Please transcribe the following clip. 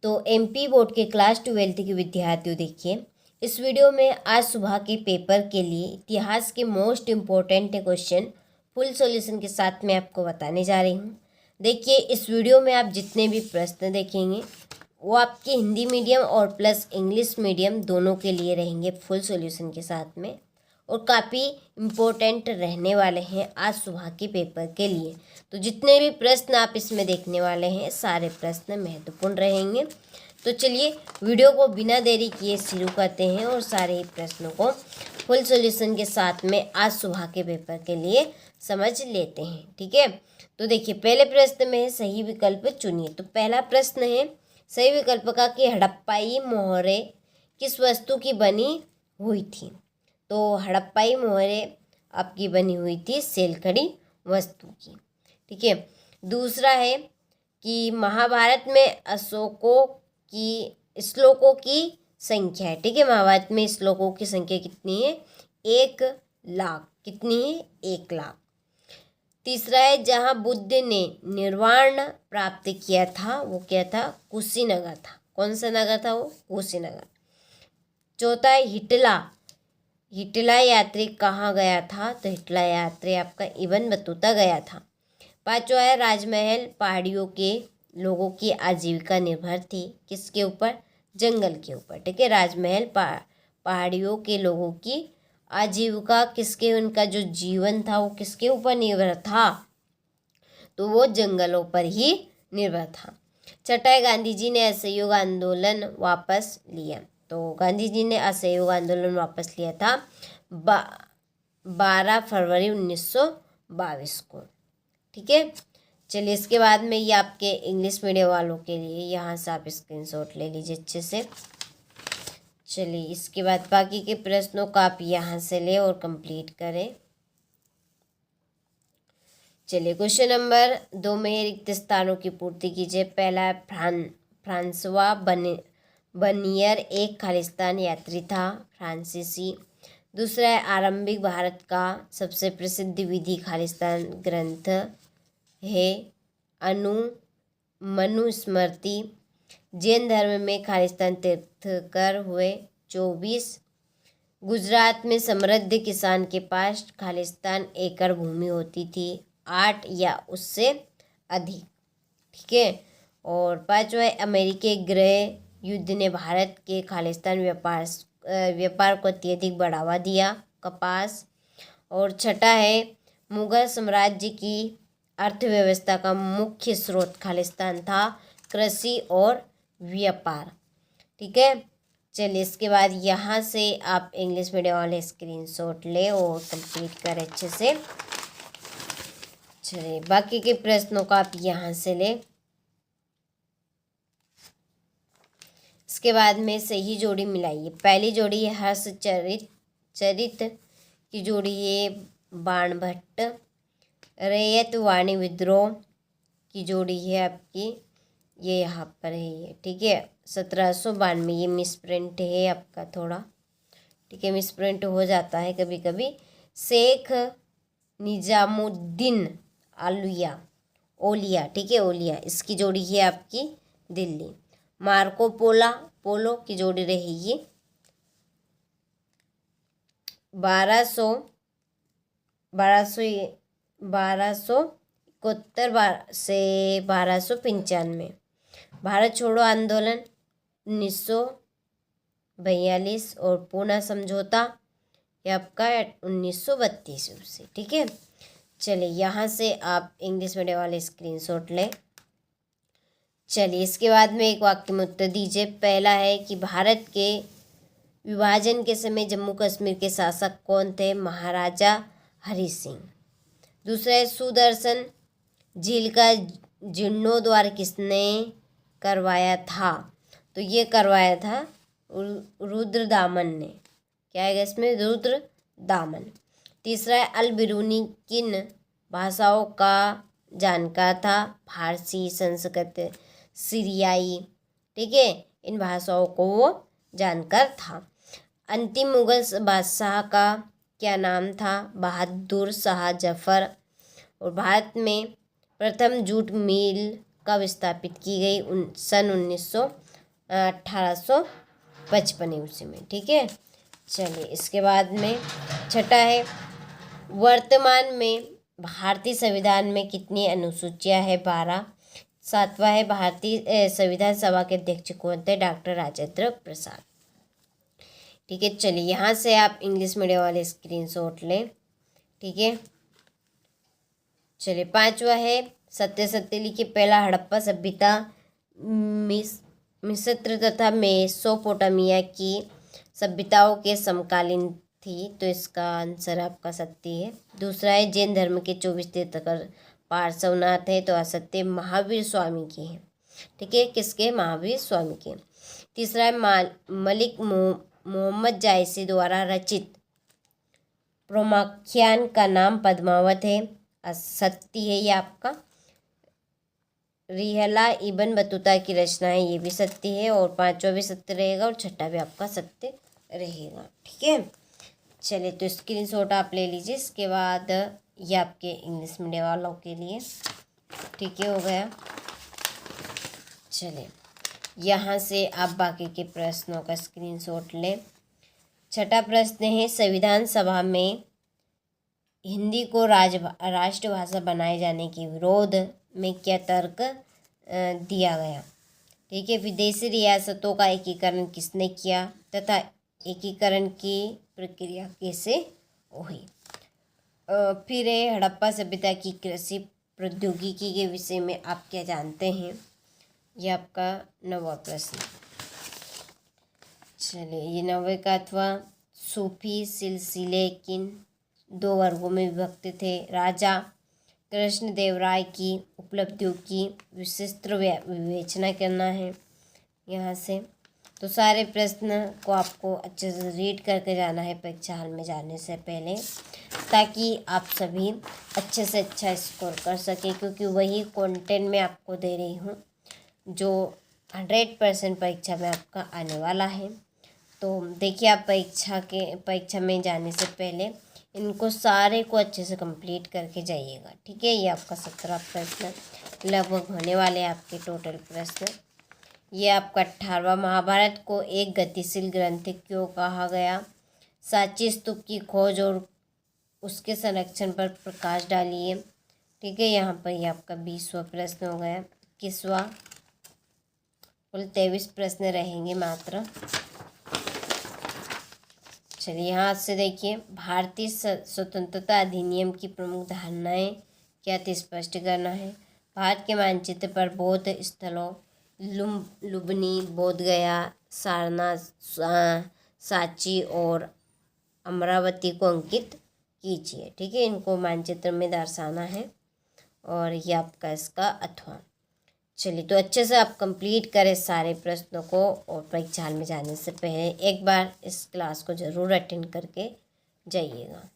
तो MP board के class 12 के विद्यार्थियों, देखिए इस वीडियो में आज सुबह के पेपर के लिए इतिहास के most important question full solution के साथ मैं आपको बताने जा रही हूँ। देखिए इस वीडियो में आप जितने भी प्रश्न देखेंगे वो आपके हिंदी मीडियम और प्लस इंग्लिश मीडियम दोनों के लिए रहेंगे फुल सॉल्यूशन के साथ में, और काफ़ी इम्पोर्टेंट रहने वाले हैं आज सुबह के पेपर के लिए। तो जितने भी प्रश्न आप इसमें देखने वाले हैं सारे प्रश्न महत्वपूर्ण रहेंगे। तो चलिए वीडियो को बिना देरी किए शुरू करते हैं और सारे ही प्रश्नों को फुल सॉल्यूशन के साथ में आज सुबह के पेपर के लिए समझ लेते हैं। ठीक है, तो देखिए पहले प्रश्न में है सही विकल्प चुनिए। तो पहला प्रश्न है सही विकल्प का कि हड़प्पाई मोहरे किस वस्तु की बनी हुई थी। तो हड़प्पाई मोहरे आपकी बनी हुई थी सेलखड़ी वस्तु की। ठीक है, दूसरा है कि महाभारत में श्लोकों की संख्या है। ठीक है, महाभारत में श्लोकों की संख्या कितनी है? 1,00,000। कितनी है? 1,00,000। तीसरा है जहाँ बुद्ध ने निर्वाण प्राप्त किया था वो क्या था? कुशीनगर था। कौन सा नगर था वो? कुशीनगर। चौथा है हिटला यात्री कहाँ गया था? तो हिटला यात्री आपका इबन बतूता गया था। पांचवा है राजमहल पहाड़ियों के लोगों की आजीविका निर्भर थी। किसके ऊपर? जंगल के ऊपर। ठीक है, राजमहल पहाड़ियों के लोगों की आजीविका किसके, उनका जो जीवन था वो किसके ऊपर निर्भर था? तो वो जंगलों पर ही निर्भर था। छठा है गांधी जी ने असहयोग आंदोलन वापस लिया। तो गांधी जी ने असहयोग आंदोलन वापस लिया था 12 फरवरी 1922 को। ठीक है, चलिए इसके बाद में ये आपके इंग्लिश मीडियम वालों के लिए यहाँ से आप स्क्रीनशॉट ले लीजिए अच्छे से। चलिए इसके बाद बाकी के प्रश्नों को आप यहाँ से ले और कंप्लीट करें। चलिए क्वेश्चन नंबर 2 में रिक्त स्थानों की पूर्ति कीजिए। पहला है फ्रांसवा बनियर एक खालिस्तान यात्री था, फ्रांसीसी। दूसरा है आरंभिक भारत का सबसे प्रसिद्ध विधि खालिस्तान ग्रंथ है मनुस्मृति। जैन धर्म में खालिस्तान तीर्थकर हुए 24। गुजरात में समृद्ध किसान के पास खालिस्तान एकड़ भूमि होती थी 8 या उससे अधिक। ठीक है, और पांचवा है अमेरिकी गृह युद्ध ने भारत के खालिस्तान व्यापार को अत्यधिक बढ़ावा दिया, कपास। और छठा है मुगल साम्राज्य की अर्थव्यवस्था का मुख्य स्रोत खालिस्तान था, कृषि और व्यापार। ठीक है, चलिए इसके बाद यहाँ से आप इंग्लिश मीडियम वाले स्क्रीनशॉट ले और कंप्लीट करें अच्छे से। चलिए बाकी के प्रश्नों का आप यहाँ से ले। इसके बाद में सही जोड़ी मिलाइए। पहली जोड़ी है हर्षचरित की जोड़ी है बाणभट्ट। रैयत वाणी विद्रोह की जोड़ी है आपकी ये यहाँ पर है ये। ठीक है, 1792। ये मिसप्रिंट है आपका थोड़ा। ठीक है, मिसप्रिंट हो जाता है कभी कभी। शेख निजामुद्दीन ओलिया। ठीक है, ओलिया इसकी जोड़ी है आपकी दिल्ली। मार्को पोलो की जोड़ी रहेगी 1271 से 1295। भारत छोड़ो आंदोलन 1942 और पूना समझौता ये आपका 1932 से। ठीक है, चलिए यहाँ से आप इंग्लिश मीडियम वाले स्क्रीनशॉट लें। चलिए इसके बाद में एक वाक्य में उत्तर दीजिए। पहला है कि भारत के विभाजन के समय जम्मू कश्मीर के शासक कौन थे? महाराजा हरि सिंह। दूसरा है सुदर्शन झील का जीर्णोद्धार किसने करवाया था? तो ये करवाया था रुद्रदामन ने। क्या है इसमें? रुद्रदामन। तीसरा है अल बिरूनी किन भाषाओं का जानकार था? फारसी, संस्कृत, सीरियाई। ठीक है, इन भाषाओं को वो जानकार था। अंतिम मुगल बादशाह का क्या नाम था? बहादुर शाह जफर। और भारत में प्रथम जूट मिल कब स्थापित की गई? सन 1855 ईस्वी में। ठीक है, चलिए इसके बाद में छठा है, वर्तमान में भारतीय संविधान में कितनी अनुसूचियां है? 12। सातवां है, भारतीय संविधान सभा के अध्यक्ष कौन थे? डॉक्टर राजेंद्र प्रसाद। ठीक है, चलिए यहाँ से आप इंग्लिश मीडियम वाले स्क्रीनशॉट लें। ठीक है, चलिए पांचवा है, सत्य सत्य लिखिए। पहला, हड़प्पा सभ्यता मिस्र तथा मेसोपोटामिया की सभ्यताओं के समकालीन थी, तो इसका आंसर आपका सत्य है। दूसरा है, जैन धर्म के 24 तीर्थंकर पार्श्वनाथ है, तो असत्य महावीर स्वामी की है। ठीक है, किसके? महावीर स्वामी के। तीसरा है, मलिक मोहम्मद जायसी द्वारा रचित प्रोमाख्यान का नाम पद्मावत है, असत्य है ये आपका। रिहला इब्न बतूता की रचना है, ये भी सत्य है, और पांचवा भी सत्य रहेगा और छठा भी आपका सत्य रहेगा। ठीक है, चलिए तो स्क्रीनशॉट आप ले लीजिए। इसके बाद ये आपके इंग्लिश मीडियम वालों के लिए। ठीक है, हो गया। चलिए यहाँ से आप बाकी के प्रश्नों का स्क्रीनशॉट लें। छठा प्रश्न है, संविधान सभा में हिंदी को राष्ट्रभाषा बनाए जाने के विरोध में क्या तर्क दिया गया? ठीक है, विदेशी रियासतों का एकीकरण किसने किया तथा एकीकरण की प्रक्रिया कैसे हुई? फिर है, हड़प्पा सभ्यता की कृषि प्रौद्योगिकी के विषय में आप क्या जानते हैं? यह आपका 9वां प्रश्न। चलिए, ये 9वें का अथवा सूफी सिलसिले किन 2 वर्गों में विभक्त थे? राजा कृष्णदेव राय की उपलब्धियों की विशिष्ट विवेचना करना है यहाँ से। तो सारे प्रश्न को आपको अच्छे से रीड करके जाना है परीक्षा हॉल में जाने से पहले, ताकि आप सभी अच्छे से अच्छा स्कोर कर सकें, क्योंकि वही कंटेंट मैं आपको दे रही हूँ जो 100% परीक्षा में आपका आने वाला है। तो देखिए, आप परीक्षा में जाने से पहले इनको सारे को अच्छे से कंप्लीट करके जाइएगा। ठीक है, ये आपका 17 प्रश्न लगभग होने वाले आपके टोटल प्रश्न। ये आपका 18वां, महाभारत को एक गतिशील ग्रंथ क्यों कहा गया? सांची स्तूप की खोज और उसके संरक्षण पर प्रकाश डालिए। ठीक है, यहाँ पर ये आपका 20वां प्रश्न हो गया। 21वां, कुल 23 प्रश्न रहेंगे मात्र। चलिए यहाँ से देखिए, भारतीय स्वतंत्रता अधिनियम की प्रमुख धारणाएं क्या थी? स्पष्ट करना है। भारत के मानचित्र पर बौद्ध स्थलों लुम्बिनी, बोधगया, सारनाथ, सांची और अमरावती को अंकित कीजिए। ठीक है, इनको मानचित्र में दर्शाना है, और ये आपका इसका अथवा। चलिए, तो अच्छे से आप कंप्लीट करें सारे प्रश्नों को, और परीक्षा में जाने से पहले एक बार इस क्लास को ज़रूर अटेंड करके जाइएगा।